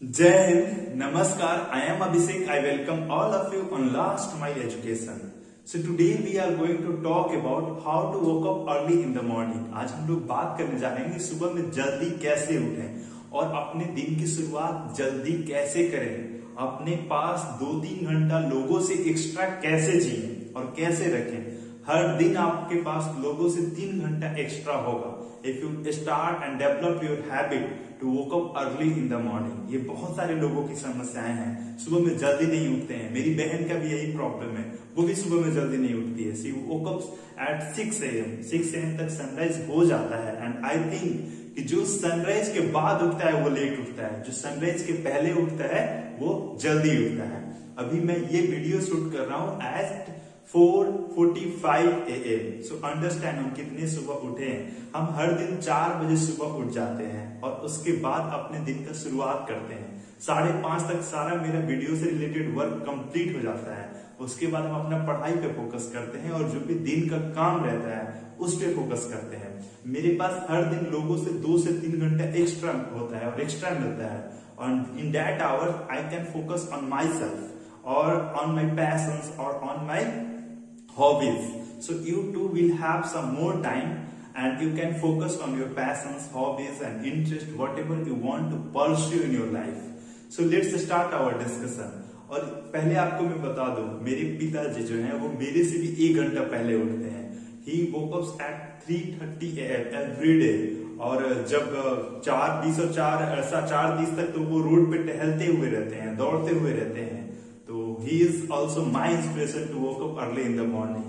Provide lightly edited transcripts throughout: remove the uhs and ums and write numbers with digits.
Jai Hind, Namaskar, I am Abhishek. I welcome all of you on Last Mile Education. So today we are going to talk about how to wake up early in the morning. आज हम लोग बात करने जा रहे हैं कि सुबह में जल्दी कैसे उठें और अपने दिन की शुरुआत जल्दी कैसे करें, अपने पास 2-3 घंटा लोगों से एक्स्ट्रा कैसे जिए और कैसे रखें। हर दिन आपके पास लोगों से 3 घंटा एक्स्ट्रा होगा if you start and develop your habit to woke up early in the morning. ये बहुत सारे लोगों की समस्याएं हैं, सुबह में जल्दी नहीं उठते हैं। मेरी बहन का भी यही प्रॉब्लम है, वो भी सुबह में जल्दी नहीं उठती है। She woke up eight 6 AM। 6 AM तक सनराइज हो जाता है एंड आई थिंक कि जो सनराइज के बाद उठता है वो लेट उठता है, जो सनराइज के पहले उठता है वो जल्दी उठता है। अभी मैं ये वीडियो शूट कर रहा हूँ एट 4:45 AM। सो अंडरस्टैंड हम कितने सुबह उठे हैं। हम हर दिन 4 बजे सुबह उठ जाते हैं और उसके बाद अपने दिन का शुरुआत करते हैं। 5:30 तक सारा मेरा वीडियो से रिलेटेड वर्क कंप्लीट हो जाता है। उसके बाद हम अपना पढ़ाई पे फोकस करते हैं और जो भी दिन का काम रहता है उस पे फोकस करते हैं। मेरे पास हर दिन लोगों से 2 से 3 घंटा एक्स्ट्रा होता है और एक्स्ट्रा मिलता है और in that hour I can focus on myself और ऑन माई पैशंस और on my hobbies. So you too will have some more time and you can focus on your passions, hobbies and interest, whatever you want to pursue in your life. So let's start our discussion. और पहले आपको मैं बता दूं, मेरे पिताजी जो हैं वो मेरे से भी 1 घंटा पहले उठते हैं। He woke up at 3:30 AM every day और जब 4:20 और 4:30 तक तो वो रोड पे टहलते हुए रहते हैं, दौड़ते हुए रहते हैं। तो he is also my inspiration to wake up early in the morning.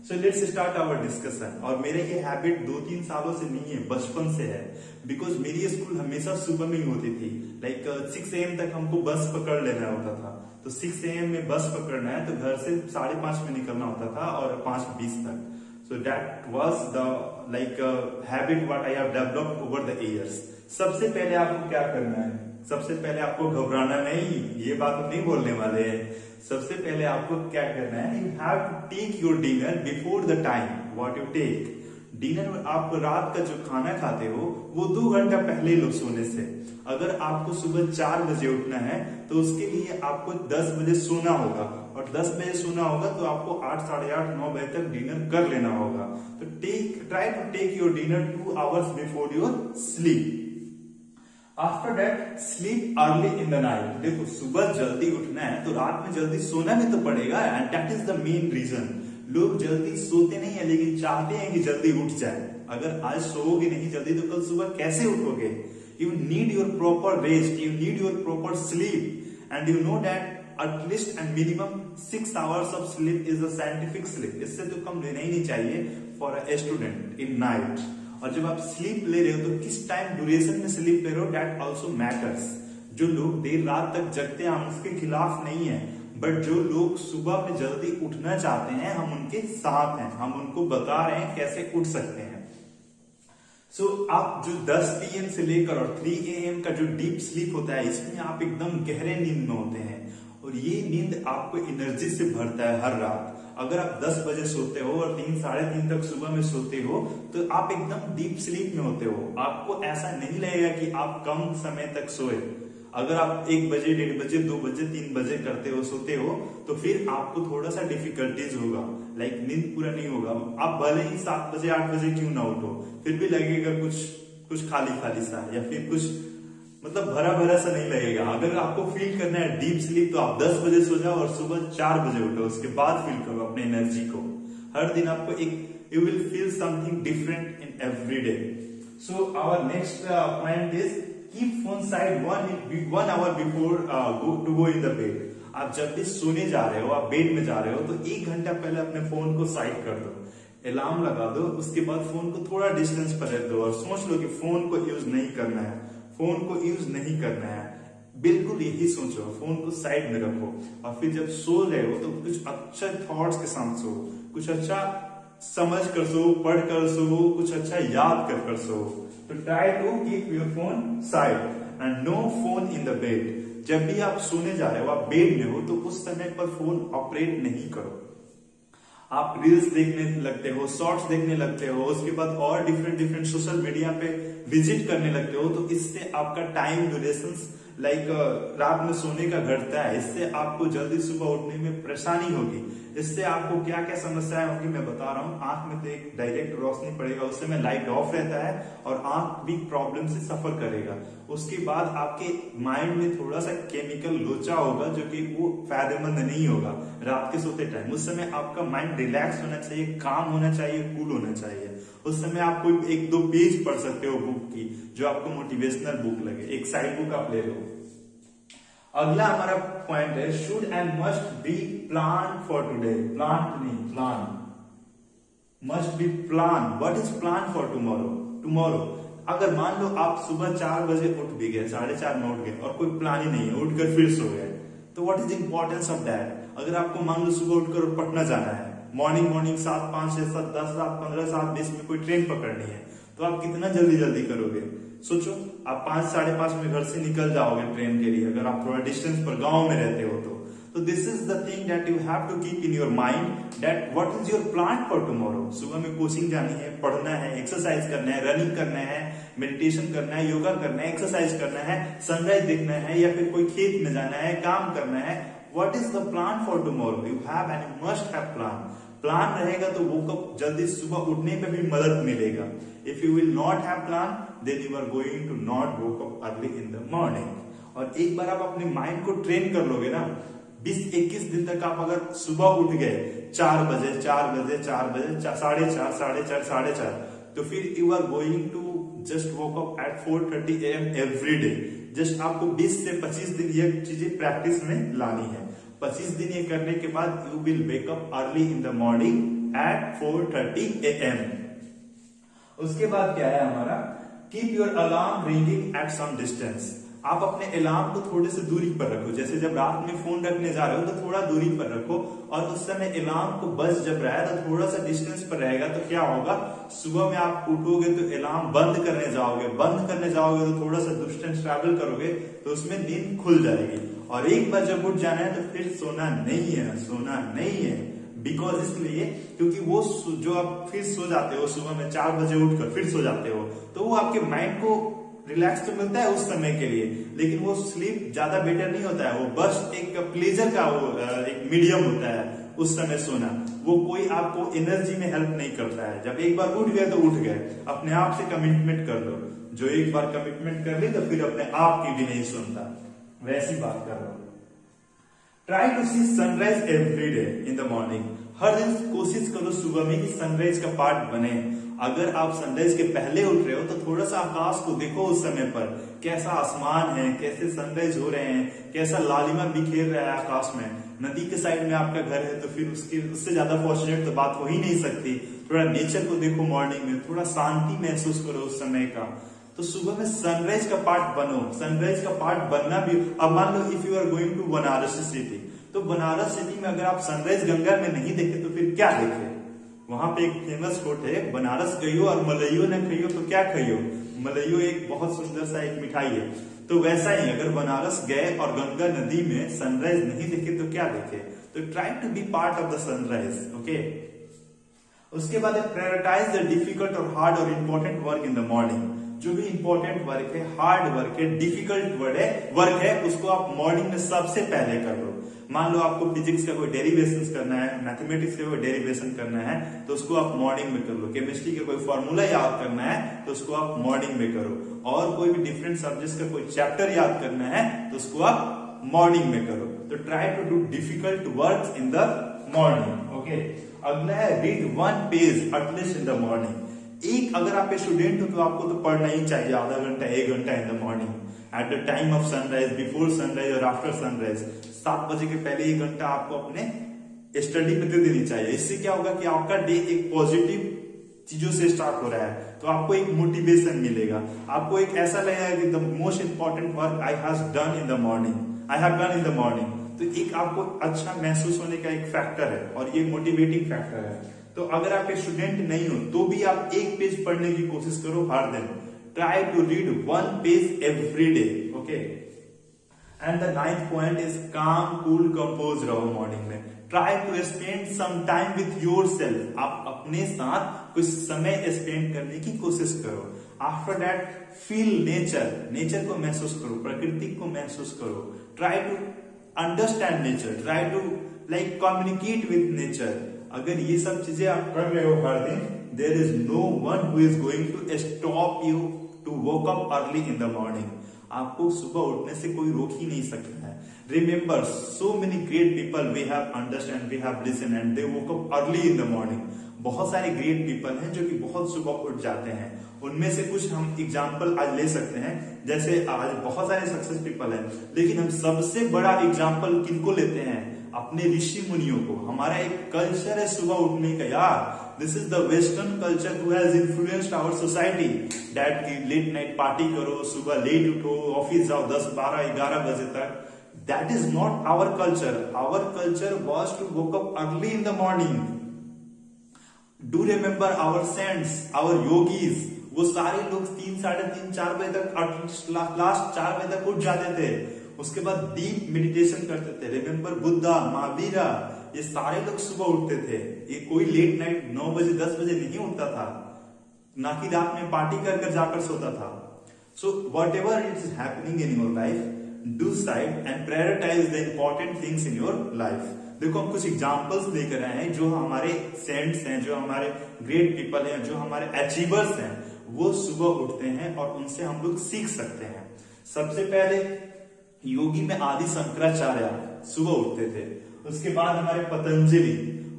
So let's start our discussion. और मेरे ये हैबिट 2-3 सालों से नहीं है, बचपन से है। बिकॉज मेरी स्कूल हमेशा सुबह में ही होती थी। लाइक 6 AM तक हमको बस पकड़ लेना होता था। तो 6 AM में बस पकड़ना है तो घर से 5:30 में निकलना होता था और 5:20 तक। So that was the habit what I have developed over the years. सबसे पहले आपको क्या करना है? सबसे पहले आपको घबराना नहीं, ये बात हम नहीं बोलने वाले हैं। सबसे पहले आपको क्या करना है, you have to take your dinner before the time what you take. Dinner आप रात का जो खाना खाते हो वो 2 घंटा पहले लो सोने से। अगर आपको सुबह 4 बजे उठना है तो उसके लिए आपको 10 बजे सोना होगा और 10 बजे सोना होगा तो आपको 8, साढ़े 8, 9 बजे तक डिनर कर लेना होगा। तो try to take your dinner 2 hours before your sleep. After that sleep early in the night. देखो सुबह जल्दी उठना है तो रात में जल्दी सोना भी तो पड़ेगा and that is the main reason. लोग जल्दी सोते नहीं है लेकिन चाहते हैं कि जल्दी उठ जाए। अगर आज सोओगे नहीं जल्दी तो कल सुबह कैसे उठोगे? You need your proper rest, you need your proper sleep and you know that at least and minimum 6 hours of sleep is a scientific sleep. इससे तो कम लेना ही नहीं चाहिए for a student in night. और जब आप स्लीप ले रहे हो तो किस टाइम ड्यूरेशन में स्लीप ले रहे हो दैट ऑल्सो मैटर्स। जो लोग देर रात तक जगते हैं हम उसके खिलाफ नहीं है, बट जो लोग सुबह में जल्दी उठना चाहते हैं हम उनके साथ हैं, हम उनको बता रहे हैं कैसे उठ सकते हैं। सो आप जो 10 PM से लेकर और 3 AM का जो डीप स्लीप होता है इसमें आप एकदम गहरे नींद में होते हैं और ये नींद आपको एनर्जी से भरता है हर रात। अगर आप 10 बजे सोते हो और 3, साढ़े 3 तक सुबह में सोते हो तो आप एकदम डीप स्लीप में होते हो। आपको ऐसा नहीं लगेगा कि आप कम समय तक सोए। अगर आप 1 बजे, 1:30 बजे, 2 बजे, 3 बजे करते हो सोते हो तो फिर आपको थोड़ा सा डिफिकल्टीज होगा, नींद पूरा नहीं होगा। आप भले ही 7 बजे, 8 बजे क्यों ना उठो फिर भी लगेगा कुछ खाली खाली सा या फिर कुछ भरा भरा सा नहीं लगेगा। अगर आपको फील करना है डीप स्लीप तो आप 10 बजे सो जाओ और सुबह 4 बजे उठो, उसके बाद फील करो अपने एनर्जी को। हर दिन आपको you will feel something different in every day. So our next point is keep phone side 1 hour before to go in the bed. आप जब भी सोने जा रहे हो, आप बेड में जा रहे हो तो 1 घंटा पहले अपने फोन को साइड कर दो, अलार्म लगा दो, उसके बाद फोन को थोड़ा डिस्टेंस पर रख दो और सोच लो कि फोन को यूज नहीं करना है, फोन को यूज नहीं करना है। बिल्कुल यही सोचो, फोन को साइड में रखो और फिर जब सो रहे हो तो कुछ अच्छे थॉट्स के साथ सो, कुछ अच्छा समझ कर सो, पढ़ कर सो, कुछ अच्छा याद कर सो। तो try to keep your phone side and no phone in the bed. जब भी आप सोने जा रहे हो, आप बेड में हो तो उस समय पर फोन ऑपरेट नहीं करो। आप रील्स देखने लगते हो, शॉर्ट्स देखने लगते हो, उसके बाद और डिफरेंट सोशल मीडिया पे विजिट करने लगते हो तो इससे आपका टाइम ड्यूरेशन लाइक रात में सोने का घटता है, इससे आपको जल्दी सुबह उठने में परेशानी होगी। इससे आपको क्या क्या समस्याएं होगी मैं बता रहा हूँ। आंख में तो एक डायरेक्ट रोशनी पड़ेगा, उस समय लाइट ऑफ रहता है और आंख भी प्रॉब्लम से सफर करेगा। उसके बाद आपके माइंड में थोड़ा सा केमिकल लोचा होगा जो कि वो फायदेमंद नहीं होगा रात के सोते टाइम। उस समय आपका माइंड रिलैक्स होना चाहिए, काम होना चाहिए, कूल होना चाहिए। उस समय आप कोई एक दो पेज पढ़ सकते हो बुक की, जो आपको मोटिवेशनल बुक लगे, एक साइड बुक आप ले लो। अगला हमारा पॉइंट है should and must be plan for today. Plan नहीं, plan must be plan. What is plan for tomorrow? Tomorrow अगर मान लो आप सुबह 4 बजे उठ भी गए, 4:30 में उठ गए और कोई प्लान ही नहीं है, उठकर फिर सो गए, तो what is importance of that? अगर आपको मान लो सुबह उठकर पटना जाना है, मॉर्निंग 7, 5, 6, 7, 10, 7, 15, 7, 20 में कोई ट्रेन पकड़नी है, तो आप कितना जल्दी करोगे? सोचो, आप 5, 5:30 में घर से निकल जाओगे ट्रेन के लिए, अगर आप थोड़ा डिस्टेंस पर गांव में रहते हो तो। This is the thing that you have to keep in your mind that what is your plan for tomorrow. सुबह में कोचिंग जानी है, पढ़ना है, एक्सरसाइज करना है, रनिंग करना है, मेडिटेशन करना है, योगा करना है, एक्सरसाइज करना है, सनराइज देखना है, या फिर कोई खेत में जाना है, काम करना है। What is the plan for tomorrow? You have and you must have plan. Plan रहेगा तो वो कब जल्दी सुबह उठने पे भी मदद मिलेगा। If you will not have plan then you are going to not woke up early in the morning. और एक बार आप अपने माइंड को ट्रेन कर लोगे ना, 20-21 दिन तक आप अगर सुबह उठ गए 4 बजे, 4 बजे, 4 बजे, 4:30, 4:30, 4:30, तो फिर you are going to just woke up at 4:30 AM every day. Just आपको 20 से 25 दिन ये चीजें प्रैक्टिस में लानी है। 25 दिन ये करने के बाद you will wake up early in the morning at 4:30 AM। उसके बाद क्या है हमारा, keep your alarm ringing at some distance. आप अपने अलार्म को थोड़े से दूरी पर रखो। जैसे जब रात में फोन रखने जा रहे हो तो थोड़ा दूरी पर रखो, और उस समय अलार्म को बज जब रहा है तो थोड़ा सा डिस्टेंस पर रहेगा। तो क्या होगा, सुबह में आप उठोगे तो अलार्म बंद करने जाओगे तो थोड़ा सा डिस्टेंस ट्रैवल करोगे तो उसमें नींद खुल जाएगी। और एक बार जब उठ जाना है तो फिर सोना नहीं है। बिकॉज इसलिए क्योंकि वो जो आप फिर सो जाते हो सुबह में 4 बजे उठकर फिर सो जाते हो, तो वो आपके माइंड को रिलैक्स तो मिलता है उस समय के लिए, लेकिन वो स्लीप ज्यादा बेटर नहीं होता है। वो बस एक प्लेजर का वो एक मीडियम होता है उस समय सोना। वो कोई आपको एनर्जी में हेल्प नहीं करता है। जब एक बार उठ गए तो उठ गए। अपने आप से कमिटमेंट कर लो। जो एक बार कमिटमेंट कर ली तो फिर अपने आप की भी नहीं सुनता, वैसी बात कर रहा हूं। Try to see sunrise every day in the morning. हर दिन कोशिश करो सुबह में कि सनराइज का पार्ट बने। अगर आप सनराइज के पहले उठ रहे हो तो थोड़ा सा आकाश को देखो, उस समय पर कैसा आसमान है, कैसे सनराइज हो रहे हैं, कैसा लालिमा बिखेर रहा है आकाश में। नदी के साइड में आपका घर है तो फिर उससे ज्यादा फॉर्चुनेट तो बात हो ही नहीं सकती। थोड़ा नेचर को देखो मॉर्निंग में, थोड़ा शांति महसूस करो उस समय का। तो सुबह में सनराइज का पार्ट बनो। सनराइज का पार्ट बनना भी, अब मान लो if you are going to Banaras city, तो बनारस सिटी में अगर आप सनराइज गंगा में नहीं देखे तो फिर क्या देखे? वहां पे एक फेमस कोट है, बनारस गइयो और मलइयो न खइयो तो क्या खइयो। मलइयो एक बहुत सुंदर सा एक मिठाई है। तो वैसा ही अगर बनारस गए और गंगा नदी में सनराइज नहीं देखे तो क्या देखे? तो try to be part of the sunrise. Okay, उसके बाद प्रायोरिटाइज द डिफिकल्ट और हार्ड और important work in the morning. जो भी इंपॉर्टेंट वर्क है, हार्ड वर्क है, डिफिकल्ट वर्क है, उसको आप मॉर्निंग में सबसे पहले कर लो। मान लो आपको फिजिक्स का कोई डेरिवेशन करना है, मैथमेटिक्स का कोई डेरिवेशन करना है तो उसको आप मॉर्निंग में कर लो। केमिस्ट्री का कोई फॉर्मूला याद करना है तो उसको आप मॉर्निंग में करो। और कोई भी डिफरेंट सब्जेक्ट्स का कोई चैप्टर याद करना है तो उसको आप मॉर्निंग में करो। तो try to do difficult work in the morning. Okay, अगला है read 1 page at least in the morning. एक अगर आप स्टूडेंट हो तो आपको तो पढ़ना ही चाहिए आधा घंटा 1 घंटा इन the morning, at the time of sunrise, before sunrise और आफ्टर सनराइज। 7 बजे के पहले 1 घंटा आपको अपने स्टडी पे दे देनी चाहिए। इससे क्या होगा कि आपका डे एक पॉजिटिव चीजों से स्टार्ट हो रहा है, तो आपको एक मोटिवेशन मिलेगा। आपको एक ऐसा लगेगा कि the most important work I have done in the morning. तो एक आपको अच्छा महसूस होने का एक फैक्टर है और ये मोटिवेटिंग फैक्टर है। तो अगर आप स्टूडेंट नहीं हो तो भी आप 1 पेज पढ़ने की कोशिश करो हर दिन। Try to read 1 page every day. Okay, and the 9th point is calm cool compose रहो मॉर्निंग में। Try to spend some time with yourself. आप अपने साथ कुछ समय स्पेंड करने की कोशिश करो। आफ्टर दैट फील नेचर को महसूस करो, प्रकृति को महसूस करो, try to understand nature, try to like communicate with nature. अगर ये सब चीजें आप कर रहे हो हर दिन, there is no one who is going to stop you to woke up early in the morning. आपको सुबह उठने से कोई रोक ही नहीं सकता है। Remember, so many great people we have understand, we have listen and they woke up early in the morning. बहुत सारे ग्रेट पीपल हैं जो कि बहुत सुबह उठ जाते हैं। उनमें से कुछ हम एग्जाम्पल आज ले सकते हैं। जैसे आज बहुत सारे सक्सेस पीपल हैं, लेकिन हम सबसे बड़ा एग्जाम्पल किनको लेते हैं? अपने ऋषि मुनियों को। हमारा एक कल्चर है सुबह उठने का यार। This is the western culture who has influenced our society that की लेट नाइट पार्टी करो, सुबह लेट उठो, ऑफिस जाओ 10, 12, 11 बजे तक। That is not our culture. Our culture was to woke up early in the morning. Do remember our saints, our yogis, वो सारे लोग 3, 3:30, 4 बजे तक, लास्ट 4 बजे तक उठ जाते थे। उसके बाद डीप मेडिटेशन करते थे। रिमेंबर बुद्धा, महावीरा, ये सारे लोग सुबह उठते थे। ये कोई लेट नाइट 9 बजे 10 बजे नहीं उठता था, ना कि रात में पार्टी कर जाकर सोता था। So whatever it is happening in your life, do side and prioritise the important things in your life. देखो हम कुछ एग्जाम्पल्स लेकर आए हैं जो हमारे सेंट्स हैं, जो हमारे ग्रेट पीपल हैं, जो हमारे अचीवर्स हैं, वो सुबह उठते हैं और उनसे हम लोग सीख सकते हैं। सबसे पहले योगी में आदि शंकराचार्य सुबह उठते थे। उसके बाद हमारे पतंजलि,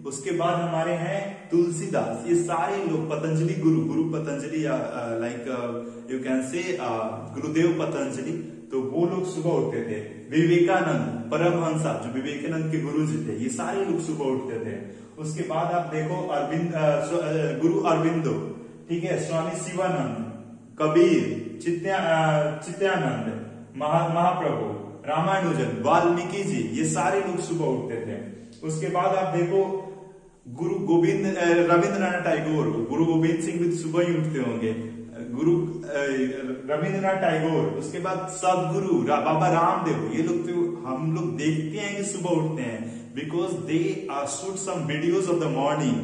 उसके बाद हमारे हैं तुलसीदास। ये सारे लोग, पतंजलि गुरु Patanjali, like you can say गुरुदेव पतंजलि, तो वो लोग सुबह उठते थे। विवेकानंद, परमहंसा जो विवेकानंद के गुरु जी थे, ये सारे लोग सुबह उठते थे। उसके बाद आप देखो गुरु अरविंदो, ठीक है, स्वामी शिवानंद, कबीर, चित्यानंद, महाप्रभु, रामानुजन, वाल्मीकि जी, ये सारे लोग सुबह उठते थे। उसके बाद आप देखो गुरु गोविंद, रविंद्रनाथ टैगोर, गुरु गोविंद सिंह भी सुबह ही उठते होंगे, गुरु रविंद्रनाथ टैगोर। उसके बाद सदगुरु बाबा रामदेव, ये लोग तो हम लोग देखते हैं कि सुबह उठते हैं, because they shoot some videos of the morning.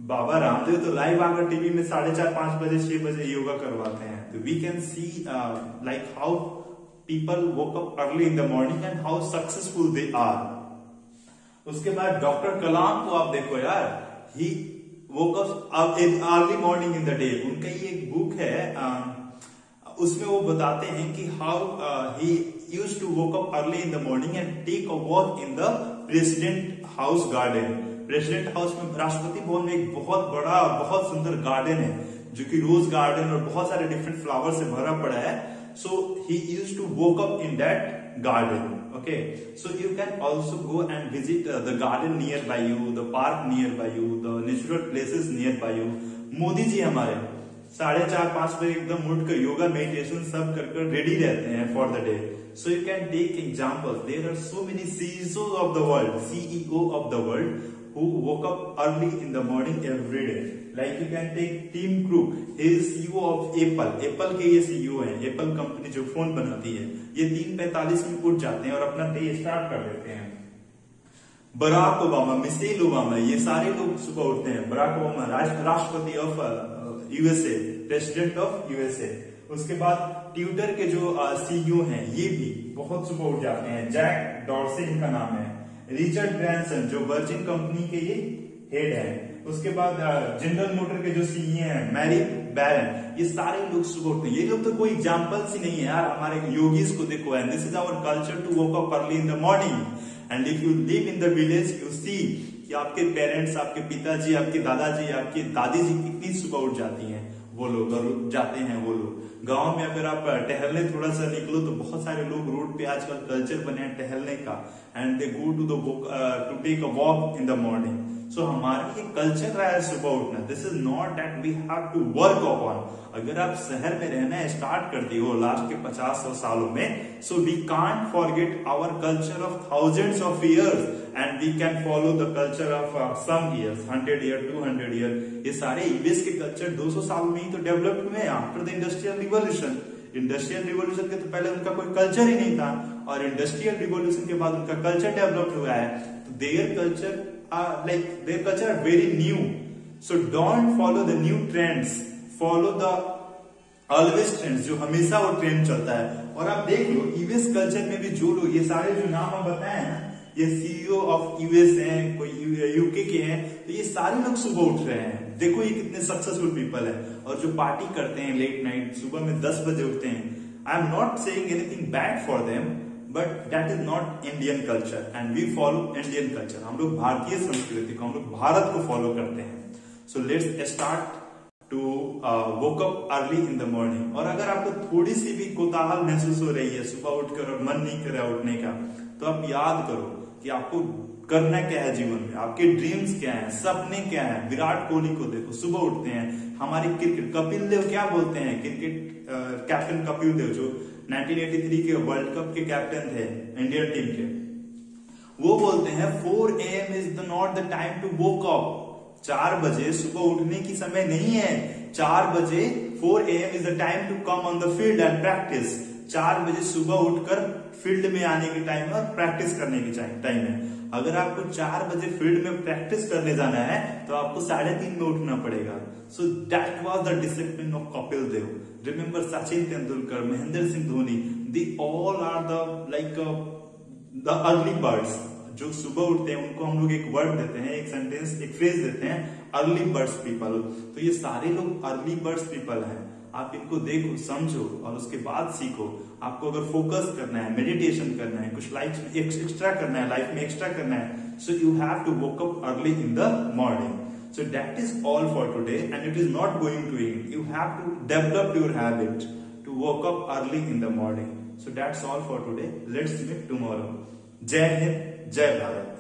Baba Ramdev तो लाइव आकर टीवी में 4:30, 5 बजे, 6 बजे योगा करवाते हैं। तो we can see like how people woke up early in the morning and how successful they are. उसके बाद डॉक्टर कलाम को आप देखो यार, he woke up in early morning in the day. उनका ये एक बुक है, उसमें वो बताते हैं कि how he used to woke up early in the morning and take a walk in the president house garden. President house में, राष्ट्रपति भवन में एक बहुत बड़ा, बहुत सुंदर गार्डन है जो कि रोज गार्डन और बहुत सारे डिफरेंट फ्लावर से भरा पड़ा है। So he used to woke up in that garden. Okay, so you can also go and visit the garden nearby you, the park nearby you, the natural places nearby you. Modi ji हमारे 4:30, 5 बजे एकदम उठकर yoga, meditation सब कर ready रहते हैं for the day. So you can take examples. There are so many CEOs of the world, CEO of the world, who woke up early in the morning every day. Like you can take Tim Cook, he is CEO of Apple. Apple के ये CEO हैं, Apple company जो phone बनाती है। ये 3:45 में उठ जाते हैं और अपना डे स्टार्ट कर देते हैं। बराक ओबामा, मिशेल ओबामा, ये सारे लोग सुबह उठते हैं। बराक ओबामा राष्ट्रपति of USA, president of USA. उसके बाद ट्विटर के जो CEO हैं, ये भी बहुत सुबह उठ जाते हैं। जैक डॉर्सी इनका नाम है। रिचर्ड ब्रांसन जो वर्जिन कंपनी के ये हेड है। उसके बाद जनरल मोटर के जो CEO हैं, मैरी बैरन, ये सारे लोग सुबह उठते हैं। ये लोग तो कोई एग्जाम्पल्स ही नहीं है यार, हमारे योगीज को देखो। And this is our culture to woke up early in the morning. And if you live in the village, you see कि आपके पेरेंट्स, आपके पिताजी, आपके दादाजी, आपकी दादी जी कितनी सुबह उठ जाती हैं। वो लोग जाते हैं। वो लोग गांव में अगर आप टहलने थोड़ा सा निकलो तो बहुत सारे लोग रोड पे आजकल कल्चर बने हैं टहलने का, and they go to take a walk in the morning. So हमारा ये कल्चर रहा है सुबह उठना। This is not that we have to work upon. अगर आप शहर में रहना स्टार्ट कर दी हो लास्ट के 50 सालों में, so we can't forget our culture of thousands of years and we can follow the culture of some years, 100 year, 200 year. ये सारे यूएस के कल्चर 200 साल में ही तो डेवलप हुए हैं after the industrial revolution. Industrial revolution के तो पहले उनका कोई कल्चर ही नहीं था, और इंडस्ट्रियल रिवॉल्यूशन के बाद उनका कल्चर डेवलप हुआ है। तो their culture are very new. So don't follow the new trends, follow the always trend, जो हमेशा वो ट्रेंड चलता है। और आप देख लो यूएस कल्चर में भी जो लोग, ये सारे जो नाम हम बताए हैं ना, ये सीईओ ऑफ यूएस हैं, कोई यूके के हैं, तो ये सारे लोग सुबह उठ रहे हैं। देखो ये कितने सक्सेसफुल पीपल है। और जो पार्टी करते हैं लेट नाइट, सुबह में 10 बजे उठते हैं, I am not saying anything bad for them, but that is not Indian culture and we follow Indian culture. हम लोग भारतीय संस्कृति को, हम लोग भारत को फॉलो करते हैं। So let's start to woke up early in the morning. और अगर आपको थोड़ी सी भी कोताहल महसूस हो रही है सुबह उठकर और मन नहीं कर रहा उठने का, तो आप याद करो कि आपको करना क्या है जीवन में, आपके ड्रीम्स क्या हैं, सपने क्या हैं। विराट कोहली को देखो, सुबह उठते हैं। हमारे क्रिकेट कपिल देव क्या बोलते हैं, क्रिकेट कैप्टन कपिल देव जो 1983 के वर्ल्ड कप के कैप्टन थे इंडियन टीम के, वो बोलते हैं 4 AM is not the time to woke up. 4 बजे सुबह उठने की समय नहीं है। 4 बजे 4 AM is the time to come on the field and practice. 4 बजे सुबह उठकर फील्ड में आने के टाइम है और प्रैक्टिस करने के टाइम है। अगर आपको 4 बजे फील्ड में प्रैक्टिस करने जाना है तो आपको 3:30 में उठना पड़ेगा। So that was the discipline of Kapil Dev. Remember Sachin Tendulkar, Mahendra Singh Dhoni, they all are the like the early birds. जो सुबह उठते हैं उनको हम लोग एक वर्ड देते हैं, एक सेंटेंस, एक फ्रेज देते हैं, अर्ली बर्ड्स पीपल। तो ये सारे लोग अर्ली बर्ड्स पीपल हैं। आप इनको देखो, समझो और उसके बाद सीखो। आपको अगर फोकस करना है, मेडिटेशन करना है, कुछ लाइफ में एक्स्ट्रा करना है, लाइफ में एक्स्ट्रा करना है, so you have to woke up early in the morning. So that is all for today, and it is not going to end. You have to develop your habit to wake up early in the morning. So that's all for today. Let's meet tomorrow. Jai Hind, Jai Bharat.